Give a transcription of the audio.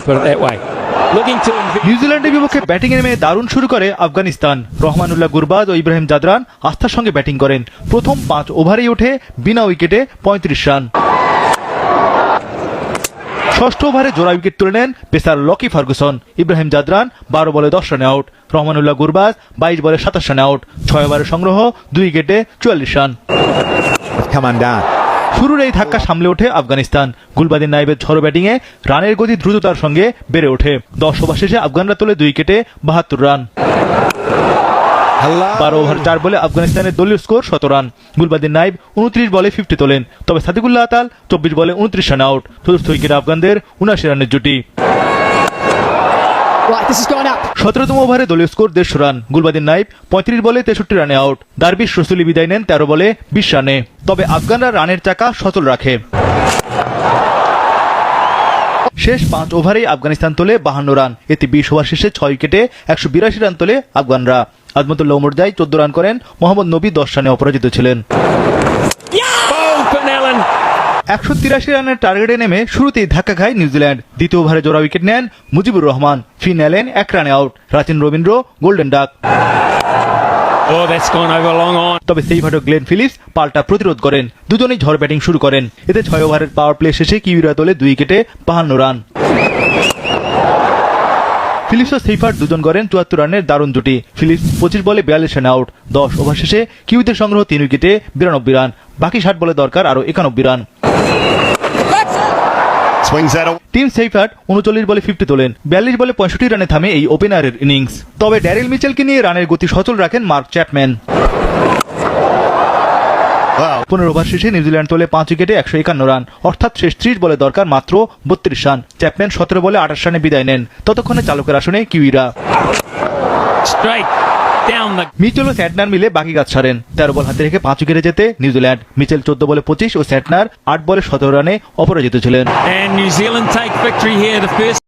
put it that way. Looking to নিউজিল্যান্ডের বিপক্ষে ব্যাটিংয়ে নেমে দারুণ শুরু করে আফগানিস্তান। রহমানুল্লাহ গুরবাজ ও ইব্রাহিম জাদরান আস্থার সঙ্গে ব্যাটিং করেন। প্রথম 5 ওভারেই ওঠে বিনা উইকেটে 35 রান। ষষ্ঠ ওভারে জোড়া উইকেট তুলে নেন pacer Lockie Ferguson. Ibrahim Zadran 12 বলে 10 রানে আউট। রহমানুল্লাহ গুরবাজ 22 বলে 27 রানে আউট। 6 ওভারের সংগ্রহ 2 উইকেটে 44 রান। Come undone. শুরুর এই ধাক্কা সামলে ওঠে আফগানিস্তান। গুলবাদিন নাইবের ঝড়ো ব্যাটিংয়ে রানের গতি দ্রুততার সঙ্গে বেড়ে ওঠে। 10 ওভার শেষে আফগানরা তোলে 2 উইকেটে 72 রান। 12 ওভার 4 বলে আফগানিস্তানের দলীয় স্কোর 17 রান। গুলবাদিন নাইব 29 বলে 50 তোলেন, তবে সাদিকুল্লাহ আতাল 24 বলে 29 রান আউট। চতুর্থ উইকেটে আফগানদের 79 রানের জুটি। 17তম ওভারে দলীয় স্কোর 150 রান। গুলবাদিন নাইব 35 বলে 63 রানে আউট। দারবিশ রসুলি বিদায় নেন 13 বলে 20 রানে। তবে আফগানরা রানের চাকা সচল রাখে। শেষ 5 ওভারেই আফগানিস্তান তোলে 52 রান। এতে 20 ওভার শেষে 6 উইকেটে 182 রান তোলে আফগানরা। আজমতুল্লাহ ওমরজাই 14 রান করেন। মোহাম্মদ নবী 10 রানে অপরাজিত ছিলেন। 183 রানের টার্গেটে নেমে শুরুতেই ধাক্কা খায় নিউজিল্যান্ড। দ্বিতীয় ওভারে জোড়া উইকেট নেন মুজিবুর রহমান। ফিন অ্যালেন 1 রানে out. Rachin Rabindra golden duck. oh, that's gone over long on. তবে সেই ভাটক গ্লেন ফিলিপস পাল্টা প্রতিরোধ করেন। দুজনেই ঝড় ব্যাটিং শুরু করেন। এতে 6 ওভারের পাওয়ার প্লে শেষে কিউইরা তোলে 2 উইকেটে 52 রান। ফিলিপস ও সেইফার্ট দুজন করেন 74 রানের দারুণ জুটি। ফিলিপস 25 বলে 42 রানে আউট। 10 ওভার শেষে কিউইদের সংগ্রহ 3 উইকেটে 92 রান। বাকি 60 বলে দরকার আরো 91 run. Swings that. Team Seifert 39 বলে 50 তোলেন। 42 বলে 65 রানে থামে এই ওপেনারের ইনিংস। তবে ড্যারিল মিচেলকে নিয়ে রানের গতি সচল রাখেন মার্ক চ্যাপম্যান। 15 ওভার শেষে নিউজিল্যান্ড তোলে 5 উইকেটে 151 রান, অর্থাৎ শেষ 30 বলে দরকার মাত্র 32 রান। চ্যাপম্যান 17 বলে 28 রানে বিদায় নেন। ততক্ষণে চালকের আসনে কিউইরা। Straight down the. মিচেল ও স্যাটনার মিলে বাকি কাজ ছাড়েন। 13 বল হাতে রেখে 5 উইকেটে যেতে নিউজিল্যান্ড। মিচেল 14 বলে 25 ও স্যাটনার 8 বলে 17 রানে অপরাজিত ছিলেন। And New Zealand take victory here, the first.